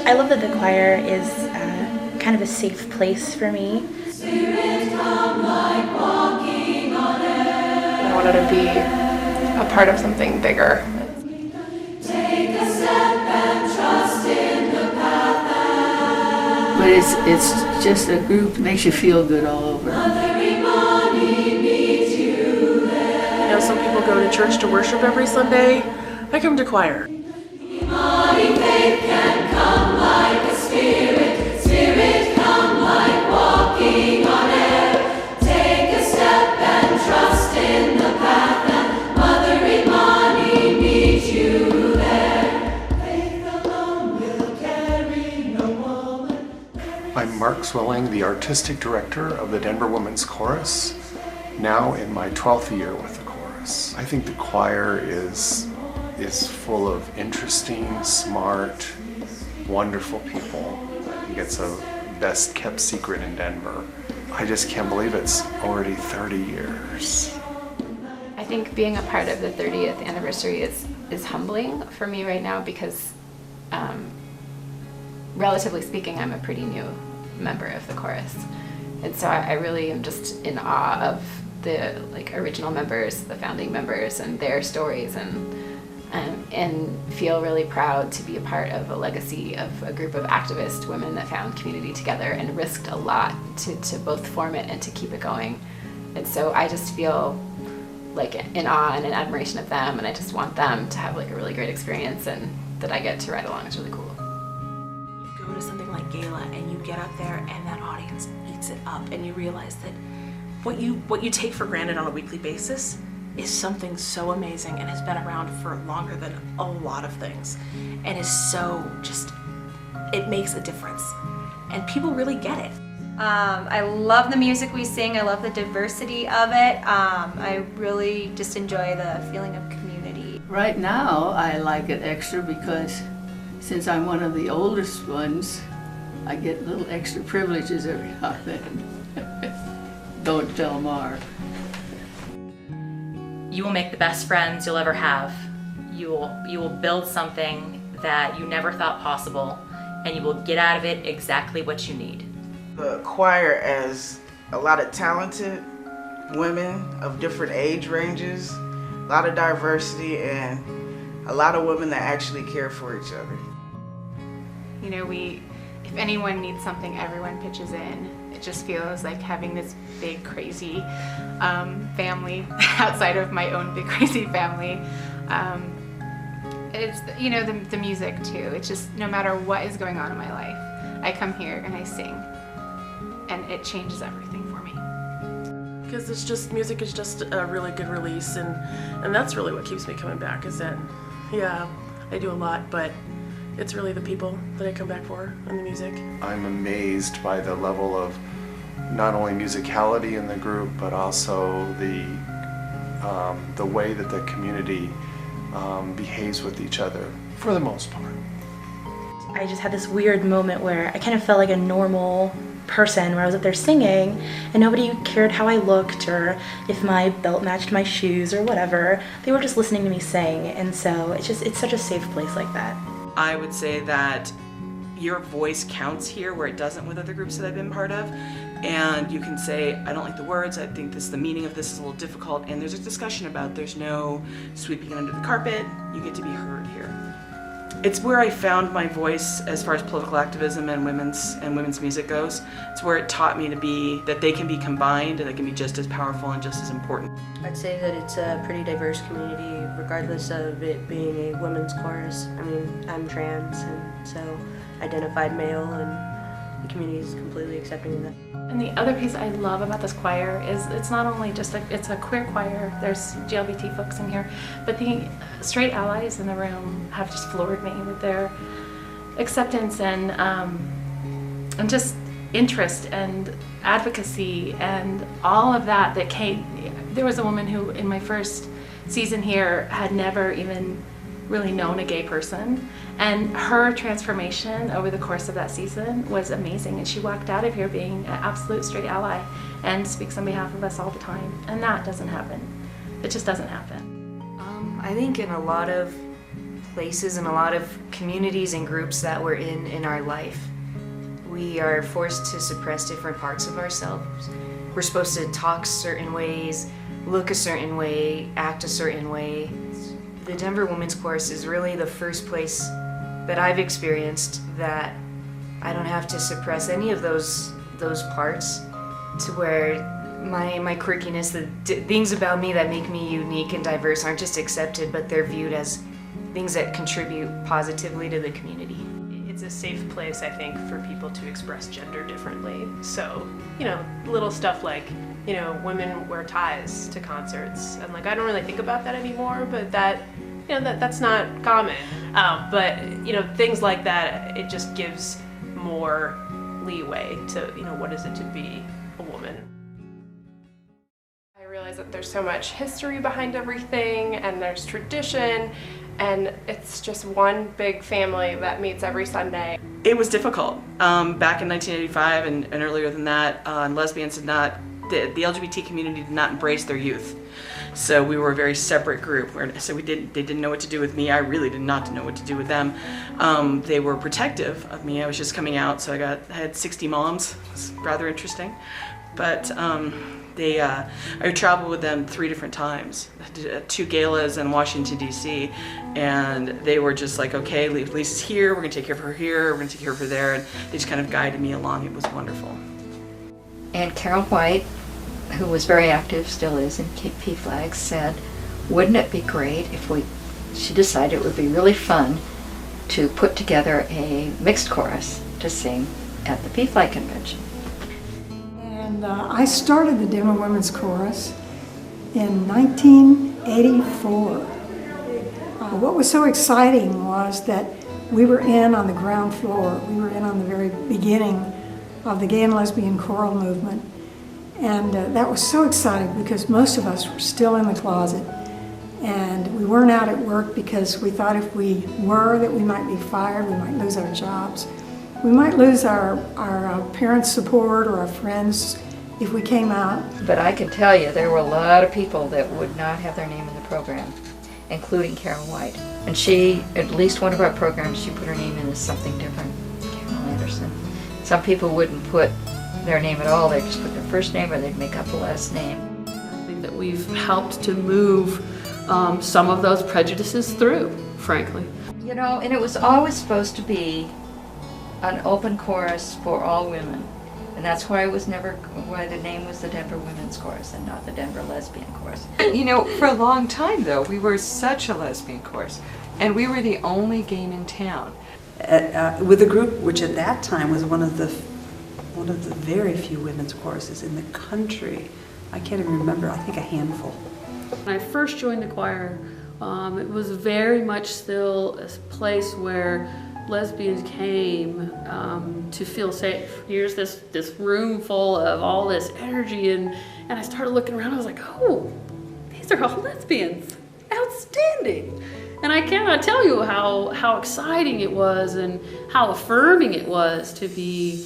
I love that the choir is kind of a safe place for me. I wanted to be a part of something bigger. But it's just a group that makes you feel good all over. You know, some people go to church to worship every Sunday. I come to choir. I'm Mark Swilling, the artistic director of the Denver Women's Chorus, now in my 12th year with the chorus. I think the choir is full of interesting, smart, wonderful people. I think it's a best kept secret in Denver. I just can't believe it's already 30 years. I think being a part of the 30th anniversary is humbling for me right now because relatively speaking, I'm a pretty new member of the chorus. And so I really am just in awe of the original members, the founding members, and their stories, and feel really proud to be a part of a legacy of a group of activist women that found community together and risked a lot to both form it and to keep it going. And so I just feel like in awe and in admiration of them, and I just want them to have like a really great experience, and that I get to ride along is really cool. You go to something like Gala and you get up there and that audience eats it up, and you realize that what you take for granted on a weekly basis is something so amazing and has been around for longer than a lot of things, and is so it makes a difference, and people really get it. I love the music we sing. I love the diversity of it. I really just enjoy the feeling of community. Right now, I like it extra because since I'm one of the oldest ones, I get little extra privileges every now and then. Don't tell Mark. You will make the best friends you'll ever have. You will build something that you never thought possible, and you will get out of it exactly what you need. The choir has a lot of talented women of different age ranges, a lot of diversity, and a lot of women that actually care for each other. You know, if anyone needs something, everyone pitches in. It just feels like having this big, crazy family outside of my own big, crazy family. It's, you know, the music too. It's just, no matter what is going on in my life, I come here and I sing, and it changes everything for me. Because music is just a really good release, and that's really what keeps me coming back, is that, yeah, I do a lot, but it's really the people that I come back for and the music. I'm amazed by the level of not only musicality in the group, but also the way that the community behaves with each other, for the most part. I just had this weird moment where I kind of felt like a normal person, where I was up there singing and nobody cared how I looked or if my belt matched my shoes or whatever. They were just listening to me sing, and so it's such a safe place like that. I would say that your voice counts here where it doesn't with other groups that I've been part of, and you can say, I don't like the words, I think the meaning of this is a little difficult, and there's a discussion about there's no sweeping it under the carpet. You get to be heard here. It's where I found my voice as far as political activism and women's music goes. It's where it taught me that they can be combined and they can be just as powerful and just as important. I'd say that it's a pretty diverse community, regardless of it being a women's chorus. I mean, I'm trans, and so identified male, and the community is completely accepting of that. And the other piece I love about this choir is it's not only just it's a queer choir, there's LGBT folks in here, but the straight allies in the room have just floored me with their acceptance and just interest and advocacy and all of that came. There was a woman who in my first season here had never even really known a gay person, and her transformation over the course of that season was amazing, and she walked out of here being an absolute straight ally and speaks on behalf of us all the time, and that doesn't happen. It just doesn't happen. I think in a lot of places and a lot of communities and groups that we're in our life, we are forced to suppress different parts of ourselves. We're supposed to talk certain ways, look a certain way, act a certain way. The Denver Women's Chorus is really the first place that I've experienced that I don't have to suppress any of those parts, to where my quirkiness, the things about me that make me unique and diverse aren't just accepted, but they're viewed as things that contribute positively to the community. It's a safe place, I think, for people to express gender differently. So, you know, little stuff like, you know, women wear ties to concerts, and like I don't really think about that anymore, but that, you know, that's not common. But you know, things like that, it just gives more leeway to, you know, what is it to be a woman. I realize that there's so much history behind everything, and there's tradition, and it's just one big family that meets every Sunday. It was difficult. Back in 1985 and earlier than that, lesbians did not, the LGBT community did not embrace their youth. So we were a very separate group. So they didn't know what to do with me. I really did not know what to do with them. They were protective of me. I was just coming out, so I had 60 moms. It was rather interesting. But I traveled with them 3 different times, 2 galas in Washington, D.C., and they were just like, okay, Lisa's here, we're gonna take care of her here, we're gonna take care of her there, and they just kind of guided me along. It was wonderful. And Carol White, who was very active, still is, in PFLAG, said, wouldn't it be great if she decided it would be really fun to put together a mixed chorus to sing at the PFLAG convention. And I started the Denver Women's Chorus in 1984. What was so exciting was that we were in on the ground floor. We were in on the very beginning of the gay and lesbian choral movement. And that was so exciting because most of us were still in the closet. And we weren't out at work because we thought if we were that we might be fired, we might lose our jobs. We might lose our parents' support or our friends if we came out. But I can tell you there were a lot of people that would not have their name in the program, including Carol White. And she, at least one of our programs, she put her name in as something different, Carol Anderson. Some people wouldn't put their name at all, they'd just put their first name or they'd make up the last name. I think that we've helped to move some of those prejudices through, frankly. You know, and it was always supposed to be an open chorus for all women. And that's why why the name was the Denver Women's Chorus and not the Denver Lesbian Chorus. You know, for a long time though, we were such a lesbian chorus, and we were the only game in town. With a group which at that time was one of the very few women's choruses in the country. I can't even remember, I think a handful. When I first joined the choir, it was very much still a place where lesbians came to feel safe. Here's this room full of all this energy, and I started looking around, I was like, oh, these are all lesbians. Outstanding. And I cannot tell you how exciting it was and how affirming it was to be,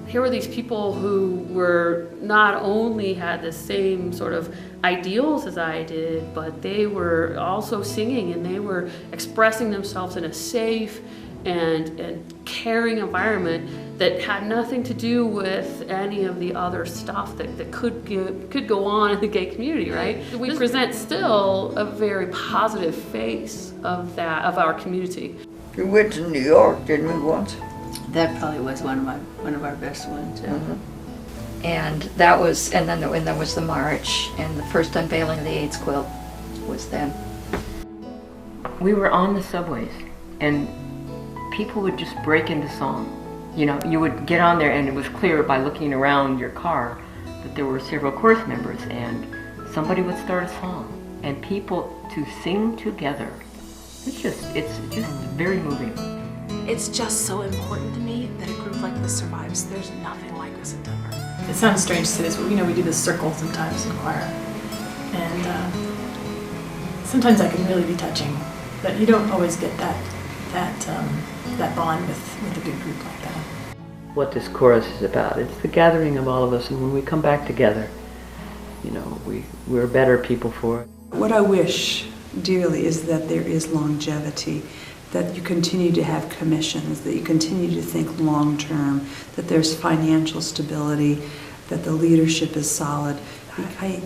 here were these people who were not only had the same sort of ideals as I did, but they were also singing and they were expressing themselves in a safe and caring environment that had nothing to do with any of the other stuff that could go on in the gay community, right? We present still a very positive face of our community. We went to New York, didn't we, once? That probably was one of our best ones. Yeah. Mm-hmm. And that was, and then there was the march, and the first unveiling of the AIDS quilt was then. We were on the subways, and people would just break into song. You know, you would get on there, and it was clear by looking around your car that there were several chorus members, and somebody would start a song, and people to sing together. It's just very moving. It's just so important to me that a group like this survives. There's nothing like this in Denver. It sounds strange to say this, but you know, we do this circle sometimes in choir. And sometimes that can really be touching. But you don't always get that bond with a good group like that. What this chorus is about. It's the gathering of all of us, and when we come back together, you know, we're better people for it. What I wish dearly is that there is longevity, that you continue to have commissions, that you continue to think long term, that there's financial stability, that the leadership is solid. I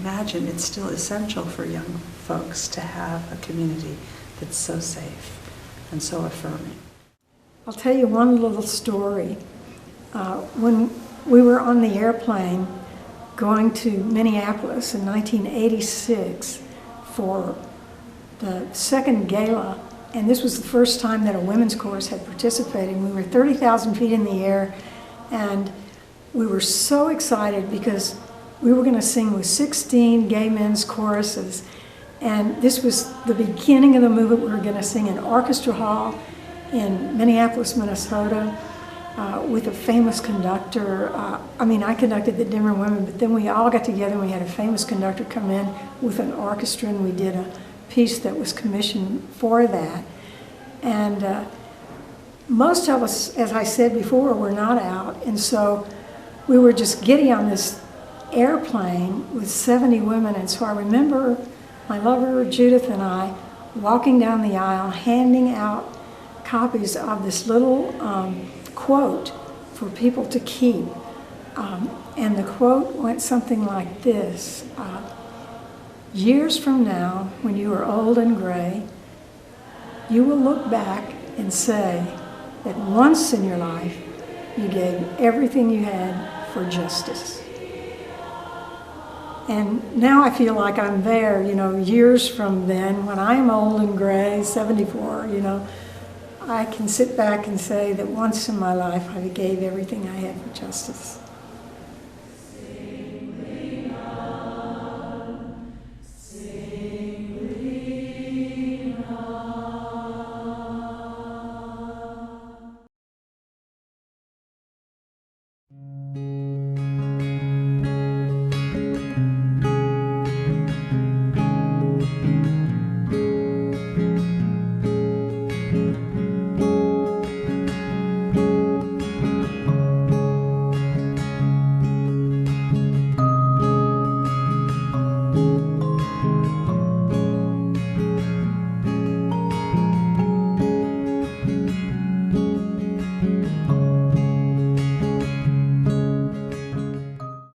imagine it's still essential for young folks to have a community that's so safe and so affirming. I'll tell you one little story. When we were on the airplane going to Minneapolis in 1986 for the second gala, and this was the first time that a women's chorus had participated. We were 30,000 feet in the air, and we were so excited because we were going to sing with 16 gay men's choruses, and this was the beginning of the movement. We were going to sing in Orchestra Hall in Minneapolis, Minnesota, with a famous conductor. I conducted the Denver Women, but then we all got together and we had a famous conductor come in with an orchestra, and we did a piece that was commissioned for that. And most of us, as I said before, were not out, and so we were just giddy on this airplane with 70 women. And so I remember my lover Judith and I walking down the aisle handing out copies of this little quote for people to keep. And the quote went something like this: years from now, when you are old and gray, you will look back and say that once in your life you gave everything you had for justice. And now I feel like I'm there, years from then, when I'm old and gray, 74, I can sit back and say that once in my life I gave everything I had for justice.